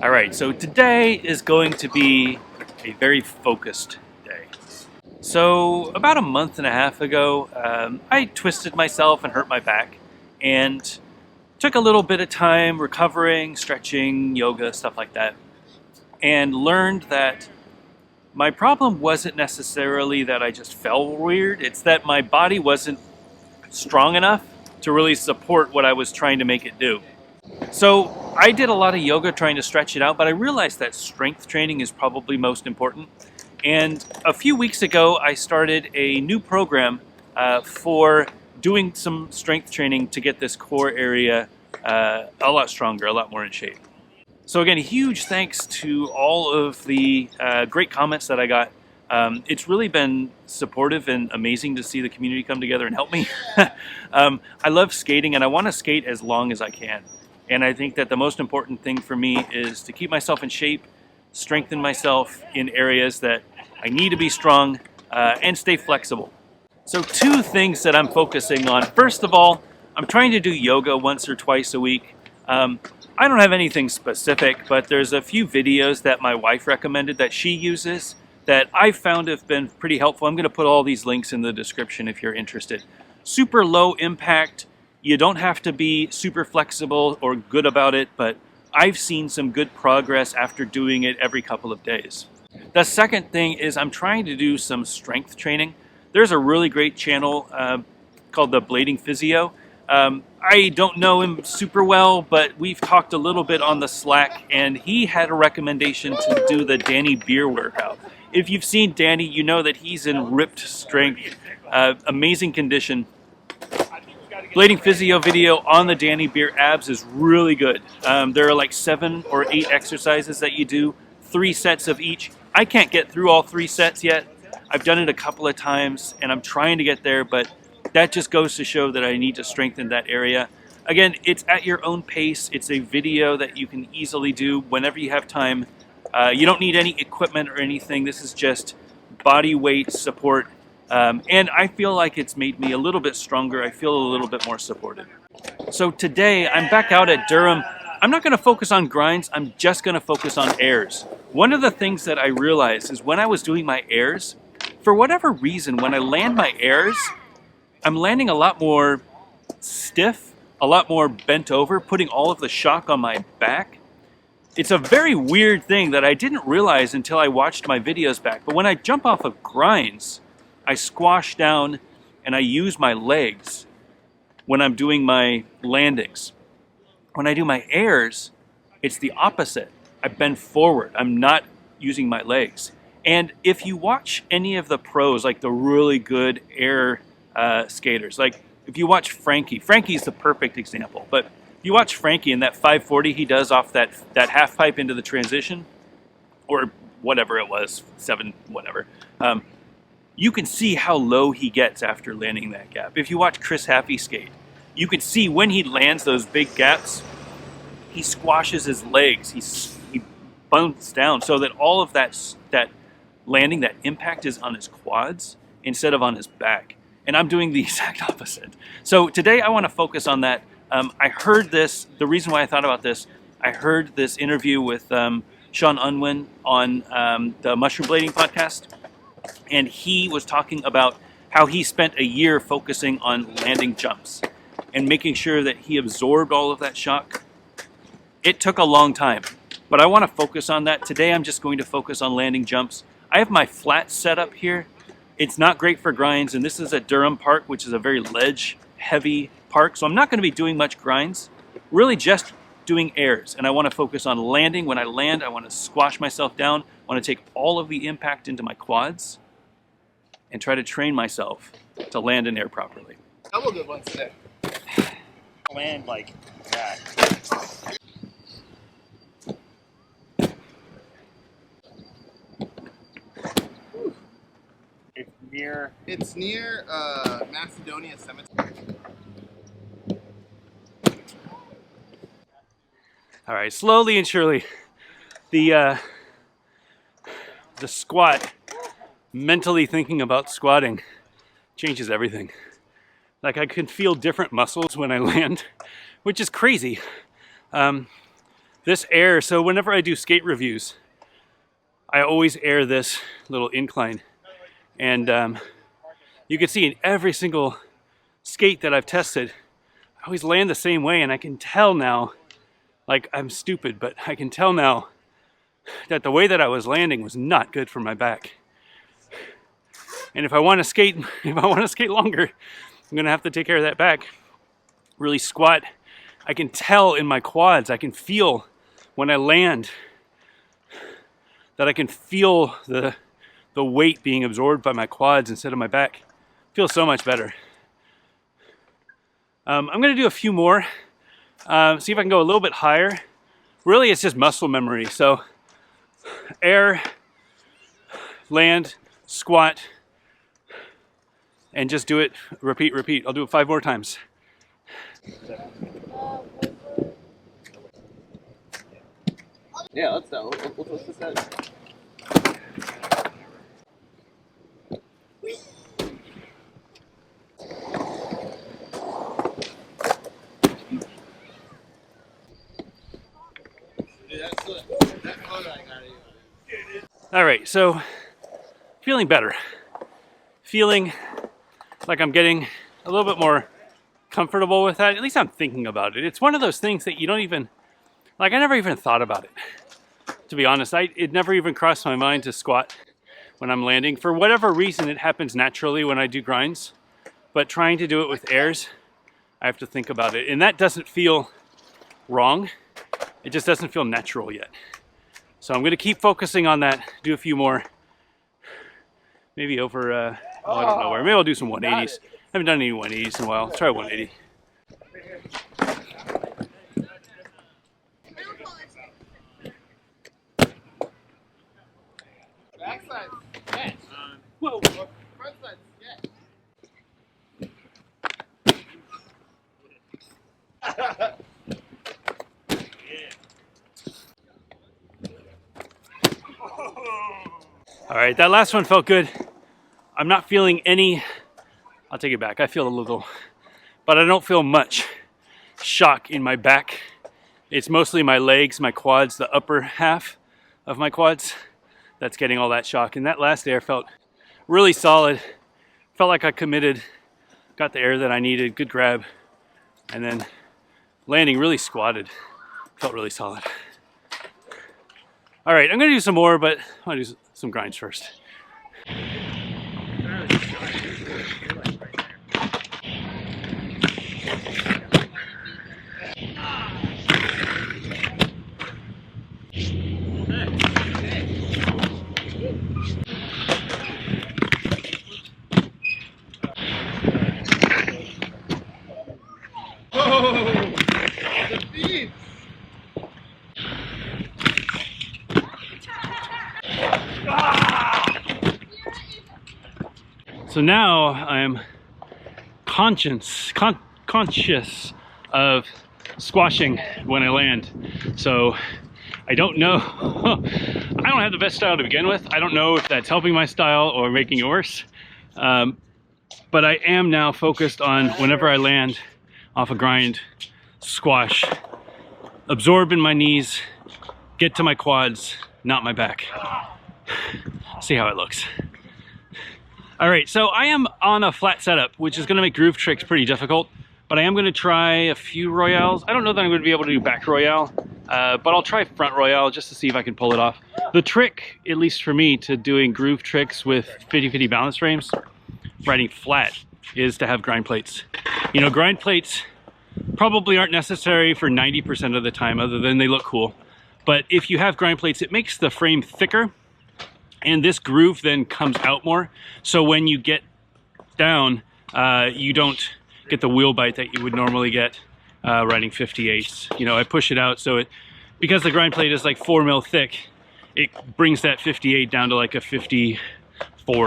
All right, so today is going to be a very focused day. So about a month and a half ago, I twisted myself and hurt my back and took a little bit of time recovering, stretching, yoga, stuff like that, and learned that my problem wasn't necessarily that I just felt weird, it's that my body wasn't strong enough to really support what I was trying to make it do. So I did a lot of yoga trying to stretch it out, but I realized that strength training is probably most important. And a few weeks ago, I started a new program for doing some strength training to get this core area a lot stronger, a lot more in shape. So again, huge thanks to all of the great comments that I got. It's really been supportive and amazing to see the community come together and help me. I love skating and I want to skate as long as I can. And I think that the most important thing for me is to keep myself in shape, strengthen myself in areas that I need to be strong, and stay flexible. So 2 things that I'm focusing on. First of all, I'm trying to do yoga once or twice a week. I don't have anything specific, but there's a few videos that my wife recommended that she uses that I found have been pretty helpful. I'm going to put all these links in the description if you're interested. Super low impact. You don't have to be super flexible or good about it, but I've seen some good progress after doing it every couple of days. The second thing is I'm trying to do some strength training. There's a really great channel called the Blading Physio. I don't know him super well, but we've talked a little bit on the Slack, and he had a recommendation to do the Danny Beer workout. If you've seen Danny, you know that he's in ripped strength, amazing condition. Blading Physio video on the Danny Beer abs is really good. There are like 7 or 8 exercises that you do, 3 sets of each. I can't get through all 3 sets yet. I've done it a couple of times and I'm trying to get there, but that just goes to show that I need to strengthen that area. Again, it's at your own pace. It's a video that you can easily do whenever you have time. You don't need any equipment or anything. This is just body weight support. And I feel like it's made me a little bit stronger. I feel a little bit more supported. So today I'm back out at Durham. I'm not going to focus on grinds. I'm just going to focus on airs. One of the things that I realized is when I was doing my airs, for whatever reason, when I land my airs, I'm landing a lot more stiff, a lot more bent over, putting all of the shock on my back. It's a very weird thing that I didn't realize until I watched my videos back. But when I jump off of grinds, I squash down and I use my legs when I'm doing my landings. When I do my airs, it's the opposite. I bend forward. I'm not using my legs. And if you watch any of the pros, like the really good air skaters, like if you watch Frankie's the perfect example, but if you watch Frankie and that 540 he does off that half pipe into the transition, or whatever it was, 7, whatever, you can see how low he gets after landing that gap. If you watch Chris Happy skate, you can see when he lands those big gaps, he squashes his legs, he bounces down so that all of that landing, that impact is on his quads instead of on his back. And I'm doing the exact opposite. So today I want to focus on that. I heard this, the reason why I thought about this, I heard this interview with Sean Unwin on the Mushroom Blading podcast. And he was talking about how he spent a year focusing on landing jumps and making sure that he absorbed all of that shock. It took a long time, but I want to focus on that. Today I'm just going to focus on landing jumps. I have my flat set up here. It's not great for grinds, and this is at Durham Park, which is a very ledge-heavy park, so I'm not going to be doing much grinds, really just doing airs, and I want to focus on landing. When I land, I want to squash myself down. I want to take all of the impact into my quads and try to train myself to land in air properly. Couple good ones today. Land like that. It's near Macedonia Cemetery. All right, slowly and surely, the squat, mentally thinking about squatting, changes everything. Like I can feel different muscles when I land, which is crazy. This air, so whenever I do skate reviews, I always air this little incline. And you can see in every single skate that I've tested, I always land the same way, and I can tell now, like I'm stupid, but I can tell now that the way that I was landing was not good for my back. And if I want to skate, longer, I'm gonna have to take care of that back. Really squat. I can tell in my quads, I can feel when I land that I can feel the weight being absorbed by my quads instead of my back. Feels so much better. I'm gonna do a few more, see if I can go a little bit higher. Really, it's just muscle memory. So air, land, squat, and just do it, repeat, repeat. I'll do it 5 more times. Yeah, let's go. What's this then? All right, so feeling better. Feeling like I'm getting a little bit more comfortable with that. At least I'm thinking about it. It's one of those things that you don't even, like I never even thought about it. To be honest, it never even crossed my mind to squat when I'm landing. For whatever reason, it happens naturally when I do grinds. But trying to do it with airs, I have to think about it. And that doesn't feel wrong. It just doesn't feel natural yet. So I'm gonna keep focusing on that, do a few more. Maybe over, I don't know where. Maybe I'll do some 180s. I haven't done any 180s in a while. Let's try 180. Backside, yes. Whoa. Front side, yes. All right, that last one felt good. I'm not feeling any, I'll take it back. I feel a little, but I don't feel much shock in my back. It's mostly my legs, my quads, the upper half of my quads that's getting all that shock. And that last air felt really solid. Felt like I committed, got the air that I needed, good grab. And then landing really squatted. Felt really solid. All right, I'm gonna do some more, but I want to do some grinds first. The beats! So now I'm conscious of squashing when I land. So I don't know, I don't have the best style to begin with. I don't know if that's helping my style or making it worse. But I am now focused on whenever I land off a grind, squash, absorb in my knees, get to my quads, not my back. See how it looks. All right, so I am on a flat setup, which is gonna make groove tricks pretty difficult, but I am gonna try a few royales. I don't know that I'm gonna be able to do back royale, but I'll try front royale just to see if I can pull it off. The trick, at least for me, to doing groove tricks with 50-50 balance frames, riding flat, is to have grind plates. You know, grind plates probably aren't necessary for 90% of the time, other than they look cool. But if you have grind plates, it makes the frame thicker, and this groove then comes out more. So when you get down, you don't get the wheel bite that you would normally get riding 58s. You know, I push it out so because the grind plate is like 4 mil thick, it brings that 58 down to like a 54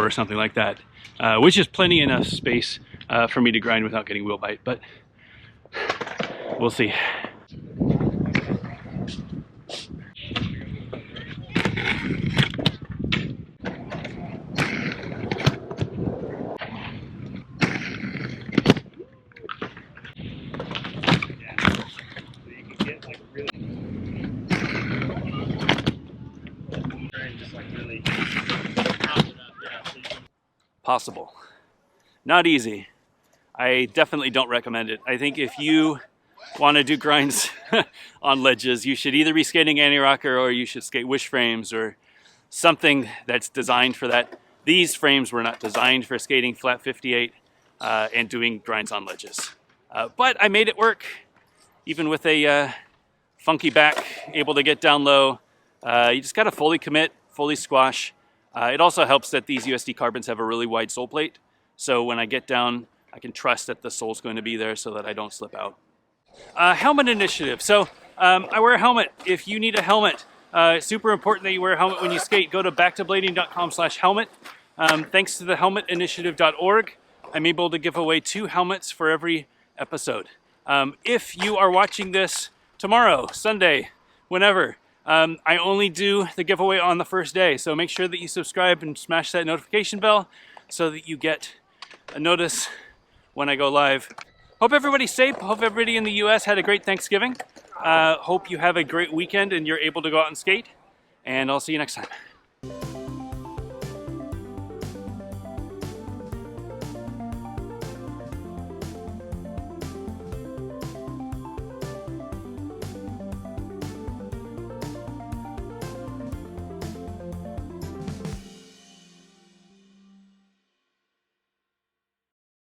or something like that, which is plenty enough space for me to grind without getting wheel bite, but we'll see. possible. Not easy. I definitely don't recommend it. I think if you want to do grinds on ledges, you should either be skating anti-rocker or you should skate wish frames or something that's designed for that. These frames were not designed for skating flat 58 and doing grinds on ledges. But I made it work, even with a funky back, able to get down low. You just got to fully commit, fully squash. It also helps that these USD carbons have a really wide sole plate. So when I get down, I can trust that the sole's going to be there so that I don't slip out. Helmet initiative. So I wear a helmet. If you need a helmet, it's super important that you wear a helmet when you skate. Go to backtoblading.com/helmet. Thanks to the helmetinitiative.org, I'm able to give away 2 helmets for every episode. If you are watching this tomorrow, Sunday, whenever, I only do the giveaway on the first day. So make sure that you subscribe and smash that notification bell so that you get a notice when I go live. Hope everybody's safe. Hope everybody in the US had a great Thanksgiving. Hope you have a great weekend and you're able to go out and skate. And I'll see you next time.